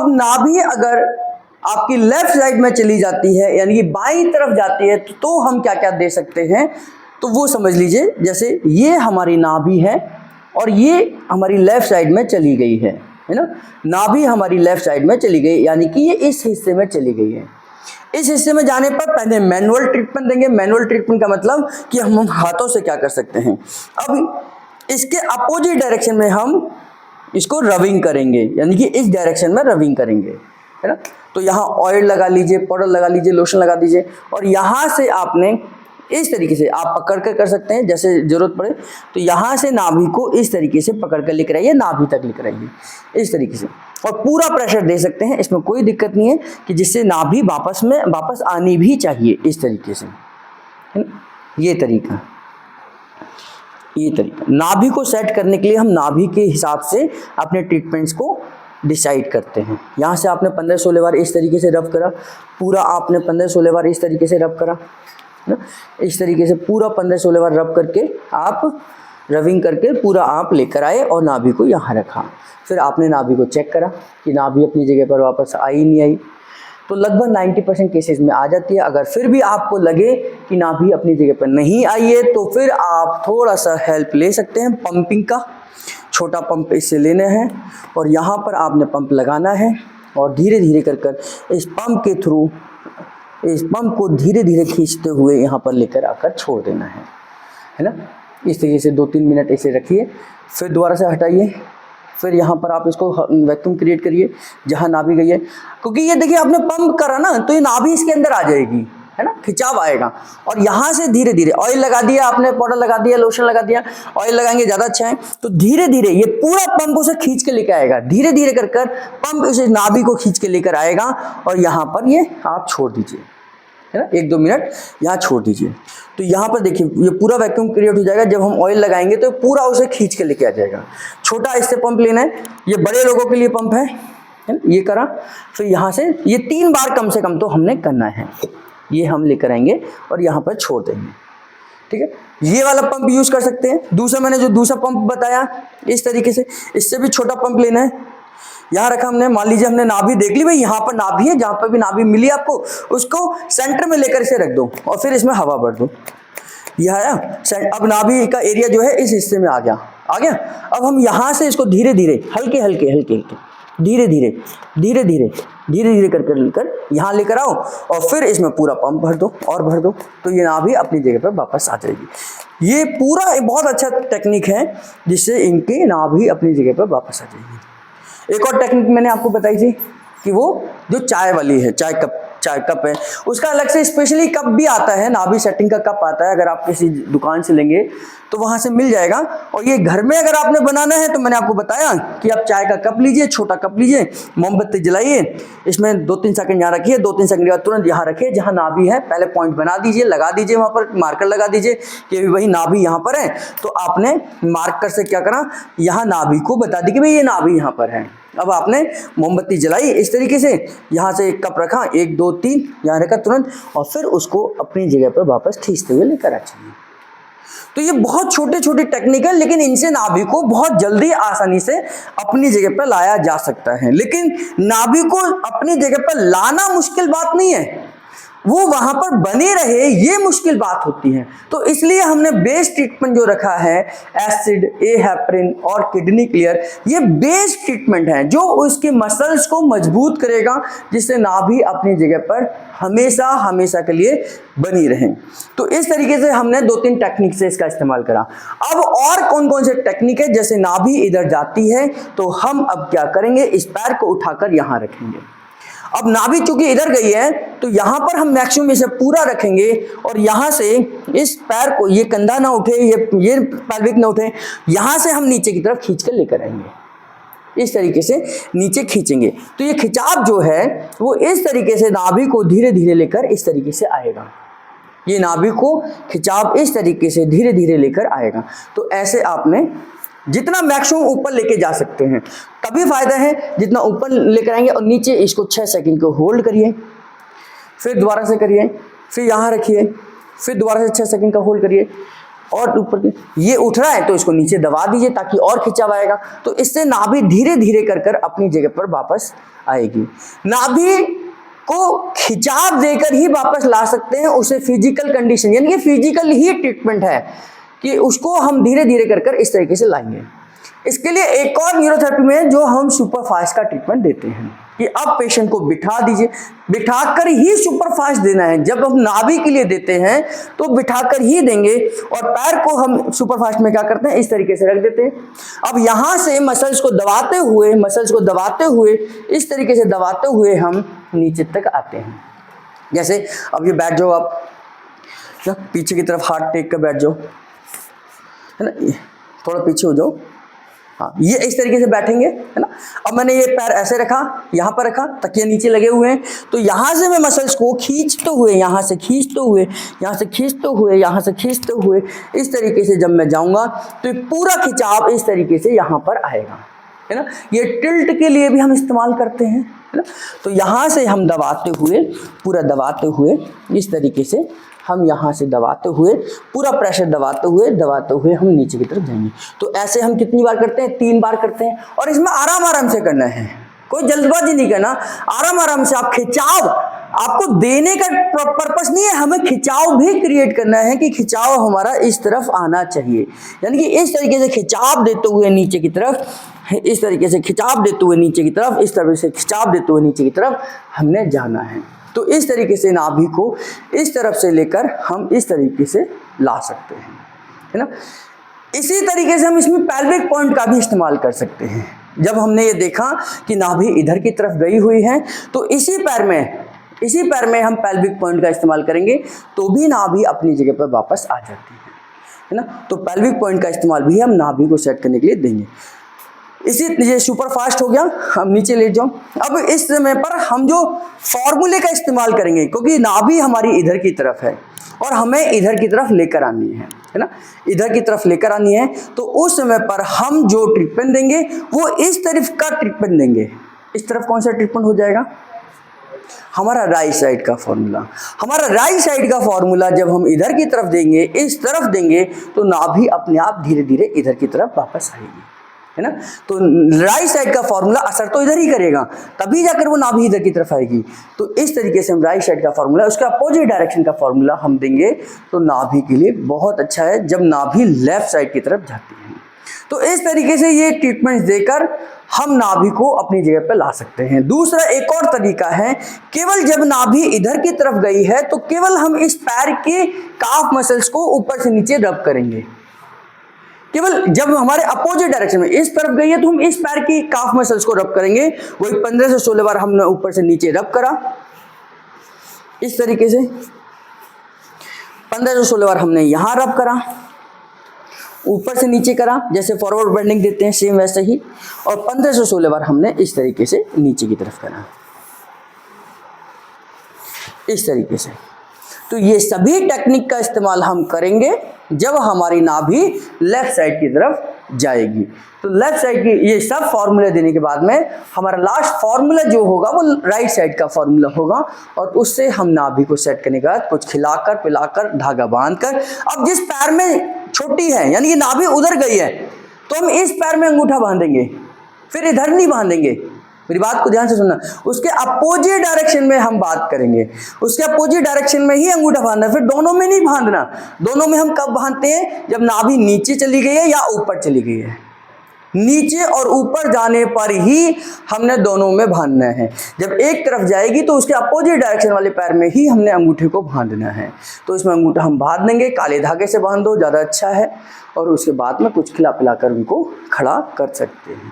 अब नाभि अगर आपकी लेफ्ट साइड में चली जाती है यानी कि बाईं तरफ जाती है तो हम क्या क्या दे सकते हैं, तो वो समझ लीजिए। जैसे ये हमारी नाभि है और ये हमारी लेफ्ट साइड में चली गई है ना। नाभि हमारी लेफ्ट साइड में चली गई यानी कि ये इस हिस्से में चली गई है। इस हिस्से में जाने पर पहले मैनुअल ट्रीटमेंट देंगे। मैनुअल ट्रीटमेंट का मतलब कि हम हाथों से क्या कर सकते हैं। अब इसके अपोजिट डायरेक्शन में हम इसको रबिंग करेंगे यानी कि इस डायरेक्शन में रबिंग करेंगे, है ना। तो यहाँ ऑयल लगा लीजिए, पाउडर लगा लीजिए, लोशन लगा दीजिए और यहाँ से आपने इस तरीके से आप पकड़ कर सकते हैं जैसे ज़रूरत पड़े। तो यहाँ से नाभि को इस तरीके से पकड़ कर लेकर आइए, नाभि तक लेकर आइए इस तरीके से, और पूरा प्रेशर दे सकते हैं, इसमें कोई दिक्कत नहीं है कि जिससे नाभि वापस आनी भी चाहिए इस तरीके से, है ना। ये तरीका नाभि को सेट करने के लिए हम नाभि के हिसाब से अपने ट्रीटमेंट्स को डिसाइड करते हैं। यहाँ से आपने 15-16 बार इस तरीके से रब करा, पूरा आपने 15-16 बार इस तरीके से रब करा ना, इस तरीके से पूरा 15-16 बार रब करके आप रबिंग करके पूरा आप लेकर आए और नाभि को यहाँ रखा। फिर आपने नाभि को चेक करा कि नाभि अपनी जगह पर वापस आई नहीं आई, तो लगभग 90% केसेस में आ जाती है। अगर फिर भी आपको लगे कि नाभि अपनी जगह पर नहीं आई है तो फिर आप थोड़ा सा हेल्प ले सकते हैं पंपिंग का। छोटा पंप इससे लेना है और यहाँ पर आपने पंप लगाना है और धीरे धीरे कर इस पंप के थ्रू इस पंप को धीरे धीरे खींचते हुए यहाँ पर लेकर आकर छोड़ देना है ना। इस तरीके से 2-3 मिनट ऐसे रखिए, फिर दोबारा से हटाइए, फिर यहाँ पर आप इसको वैक्यूम क्रिएट करिए जहाँ नाभि गई है, क्योंकि ये देखिए आपने पंप करा ना तो ये नाभि इसके अंदर आ जाएगी, है ना, खिंचाव आएगा। और यहाँ से धीरे धीरे ऑयल लगा दिया आपने, पाउडर लगा दिया, लोशन लगा दिया, ऑयल लगाएंगे ज़्यादा अच्छा है। तो धीरे धीरे ये पूरा पंप उसे खींच के लेकर आएगा, धीरे धीरे कर पंप उसे नाभि को खींच के लेकर आएगा और यहाँ पर ये आप छोड़ दीजिए, है ना, 1-2 मिनट यहाँ छोड़ दीजिए। तो यहाँ पर देखिए ये पूरा वैक्यूम क्रिएट हो जाएगा। जब हम ऑयल लगाएंगे तो पूरा उसे खींच के लेके आ जाएगा। छोटा इससे पंप लेना है, ये बड़े लोगों के लिए पंप है ना, ये करा। फिर यहाँ से ये 3 बार कम से कम तो हमने करना है। ये हम लेकर आएंगे और यहाँ पर छोड़ देंगे, ठीक है। ये वाला पंप यूज कर सकते हैं। दूसरा मैंने जो दूसरा पंप बताया इस तरीके से, इससे भी छोटा पंप लेना है। यहाँ रखा हमने, मान लीजिए हमने नाभि देख ली भाई, यहाँ पर नाभि है, जहाँ पर भी नाभि मिली आपको उसको सेंटर में लेकर इसे रख दो और फिर इसमें हवा भर दो। यह आया, अब नाभि का एरिया जो है इस हिस्से में आ गया। अब हम यहाँ से इसको धीरे धीरे हल्के धीरे धीरे कर यहाँ लेकर आओ और फिर इसमें पूरा पंप भर दो और भर दो, तो ये नाभि अपनी जगह पर वापस आ जाएगी। ये पूरा एक बहुत अच्छा टेक्निक है जिससे इनकी नाभि अपनी जगह पर वापस आ जाएगी। एक और टेक्निक मैंने आपको बताई थी कि वो जो चाय वाली है, चाय कप है, उसका अलग से स्पेशली कप भी आता है, नाभि सेटिंग का कप आता है। अगर आप किसी दुकान से लेंगे तो वहाँ से मिल जाएगा। और ये घर में अगर आपने बनाना है तो मैंने आपको बताया कि आप चाय का कप लीजिए, छोटा कप लीजिए, मोमबत्ती जलाइए, इसमें 2-3 सेकंड यहाँ रखिए, 2-3 सेकंड के बाद तुरंत यहाँ रखिए जहाँ नाभि है, पहले पॉइंट बना दीजिए, लगा दीजिए, वहाँ पर मार्कर लगा दीजिए कि वही नाभि यहाँ पर है। तो आपने मार्कर से क्या करा, यहाँ नाभि को बता दी कि भाई ये नाभि यहाँ पर है। अब आपने मोमबत्ती जलाई इस तरीके से, यहाँ से एक कप रखा, 1 2 3 यहाँ रखा तुरंत, और फिर उसको अपनी जगह पर वापस खींचते हुए लेकर आ जाइए। तो ये बहुत छोटे छोटे टेक्निक है, लेकिन इनसे नाभि को बहुत जल्दी आसानी से अपनी जगह पर लाया जा सकता है। लेकिन नाभि को अपनी जगह पर लाना मुश्किल बात नहीं है, वो वहां पर बने रहे ये मुश्किल बात होती है। तो इसलिए हमने बेस ट्रीटमेंट जो रखा है, एसिड, ए हेपरिन और किडनी क्लियर, ये बेस ट्रीटमेंट है जो उसके मसल्स को मजबूत करेगा, जिससे नाभि अपनी जगह पर हमेशा हमेशा के लिए बनी रहे। तो इस तरीके से हमने 2-3 टेक्निक से इसका इस्तेमाल करा। अब और कौन कौन से टेक्निक है, जैसे नाभि इधर जाती है तो हम अब क्या करेंगे, इस पैर को उठाकर यहां रखेंगे। अब नाभि चूंकि इधर गई है तो यहां पर हम मैक्सिमम इसे पूरा रखेंगे और यहां से इस पैर को, ये कंधा ना उठे, ये पैल्विक ना उठे, यहां से हम नीचे की तरफ खींच कर लेकर आएंगे। इस तरीके से नीचे खींचेंगे तो ये खिंचाव जो है वो इस तरीके से नाभि को धीरे धीरे लेकर इस तरीके से आएगा। ये नाभि को खिंचाव इस तरीके से धीरे धीरे लेकर आएगा। तो ऐसे आपने जितना मैक्सिमम ऊपर लेके जा सकते हैं तभी फायदा है, जितना ऊपर लेकर आएंगे। और नीचे इसको 6 सेकंड को होल्ड करिए, फिर दोबारा से करिए, फिर यहाँ रखिए, फिर दोबारा से 6 सेकंड का होल्ड करिए, और ऊपर ये उठ रहा है तो इसको नीचे दबा दीजिए ताकि और खिंचाव आएगा। तो इससे नाभि धीरे धीरे कर कर अपनी जगह पर वापस आएगी। नाभि को खिंचाव देकर ही वापस ला सकते हैं उसे फिजिकल कंडीशन, यानी कि फिजिकल ही ट्रीटमेंट है कि उसको हम धीरे धीरे कर कर इस तरीके से लाएंगे। इसके लिए एक और न्यूरोथेरेपी में जो हम सुपरफास्ट का ट्रीटमेंट देते हैं कि अब पेशेंट को बिठा दीजिए, बिठाकर ही सुपरफास्ट देना है। जब हम नाभि के लिए देते हैं तो बिठाकर ही देंगे और पैर को हम सुपरफास्ट में क्या करते हैं, इस तरीके से रख देते हैं। अब यहाँ से मसल्स को दबाते हुए इस तरीके से दबाते हुए हम नीचे तक आते हैं। जैसे अब ये बैठ जाओ, आप पीछे की तरफ हाथ टेक कर बैठ जाओ, है ना, थोड़ा पीछे हो जाओ। हाँ, ये इस तरीके से बैठेंगे, है ना। अब मैंने ये पैर ऐसे रखा, यहाँ पर रखा, तकिए नीचे लगे हुए हैं, तो यहाँ से मैं मसल्स को खींचते हुए, यहाँ से खींचते हुए इस तरीके से जब मैं जाऊँगा तो पूरा खिंचाव इस तरीके से यहाँ पर आएगा, है ना। ये टिल्ट के लिए भी हम इस्तेमाल करते हैं, है ना। तो यहाँ से हम दबाते हुए इस तरीके से हम यहाँ से दबाते हुए पूरा प्रेशर दबाते हुए हम नीचे की तरफ जाएंगे। तो ऐसे हम कितनी बार करते हैं, 3 बार करते हैं। और इसमें आराम से करना है, कोई जल्दबाजी नहीं करना, आराम से। आप खिंचाव आपको देने का पर्पस नहीं है, हमें खिंचाव भी क्रिएट करना है कि खिंचाव हमारा इस तरफ आना चाहिए, यानी कि इस तरीके से खिंचाव देते हुए नीचे की तरफ, इस तरीके से खिंचाव देते हुए नीचे की तरफ, इस तरह से खिंचाव देते हुए नीचे की तरफ हमने जाना है। तो इस तरीके से नाभि को इस तरफ से लेकर हम इस तरीके से ला सकते हैं, है ना। इसी तरीके से हम इसमें पेल्विक पॉइंट का भी इस्तेमाल कर सकते हैं। जब हमने ये देखा कि नाभि इधर की तरफ गई हुई है तो इसी पैर में हम पेल्विक पॉइंट का इस्तेमाल करेंगे तो भी नाभि अपनी जगह पर वापस आ जाती है ना। तो पेल्विक पॉइंट का इस्तेमाल भी हम नाभि को सेट करने के लिए देंगे। ये सुपर फास्ट हो गया, हम नीचे लेट जाओ। अब इस समय पर हम जो फॉर्मूले का इस्तेमाल करेंगे, क्योंकि नाभि हमारी इधर की तरफ है और हमें इधर की तरफ लेकर आनी है ना, इधर की तरफ लेकर आनी है। तो उस समय पर हम जो ट्रीटमेंट देंगे वो इस तरफ का ट्रीटमेंट देंगे। इस तरफ कौन सा ट्रीटमेंट हो जाएगा, हमारा राइट साइड का फॉर्मूला। हमारा राइट साइड का फॉर्मूला जब हम इधर की तरफ देंगे, इस तरफ देंगे, तो नाभि अपने आप धीरे धीरे इधर की तरफ वापस आएगी, है ना। तो राइट साइड का फॉर्मूला असर तो इधर ही करेगा, तभी जाकर वो नाभि इधर की तरफ आएगी। तो इस तरीके से हम राइट साइड का फॉर्मूला, उसका अपोजिट डायरेक्शन का फॉर्मूला हम देंगे तो नाभि के लिए बहुत अच्छा है जब नाभि लेफ्ट साइड की तरफ जाती है। तो इस तरीके से ये ट्रीटमेंट देकर हम नाभि को अपनी जगह पर ला सकते हैं। दूसरा एक और तरीका है, केवल जब नाभि इधर की तरफ गई है तो केवल हम इस पैर के काफ मसल्स को ऊपर से नीचे रब करेंगे। केवल जब हमारे अपोजिट डायरेक्शन में इस तरफ गई है तो हम इस पैर की काफ मसल्स को रब करेंगे। वही 15 से 16 बार हमने ऊपर से नीचे रब करा, इस तरीके से 15 से 16 बार हमने यहां रब करा, ऊपर से नीचे करा, जैसे फॉरवर्ड बेंडिंग देते हैं सेम वैसे ही, और 15 से 16 बार हमने इस तरीके से नीचे की तरफ करा, इस तरीके से। तो ये सभी टेक्निक का इस्तेमाल हम करेंगे जब हमारी नाभि लेफ्ट साइड की तरफ जाएगी। तो लेफ्ट साइड की ये सब फॉर्मूले देने के बाद में हमारा लास्ट फॉर्मूला जो होगा वो राइट साइड का फॉर्मूला होगा, और उससे हम नाभि को सेट करने के बाद कुछ खिलाकर पिलाकर धागा बांधकर, अब जिस पैर में छोटी है यानी कि नाभि उधर गई है तो हम इस पैर में अंगूठा बांधेंगे, फिर इधर नहीं बांधेंगे। मेरी बात को ध्यान से सुनना, उसके अपोजिट डायरेक्शन में हम बात करेंगे, उसके अपोजिट डायरेक्शन में ही अंगूठा बांधना, फिर दोनों में नहीं बांधना। दोनों में हम कब बांधते हैं, जब नाभि नीचे चली गई है या ऊपर चली गई है। नीचे और ऊपर जाने पर ही हमने दोनों में बांधना है। जब एक तरफ जाएगी तो उसके अपोजिट डायरेक्शन वाले पैर में ही हमने अंगूठे को बांधना है। तो इसमें अंगूठा हम बांध देंगे, काले धागे से बांध दो ज़्यादा अच्छा है, और उसके बाद में कुछ खिला पिला कर उनको खड़ा कर सकते हैं।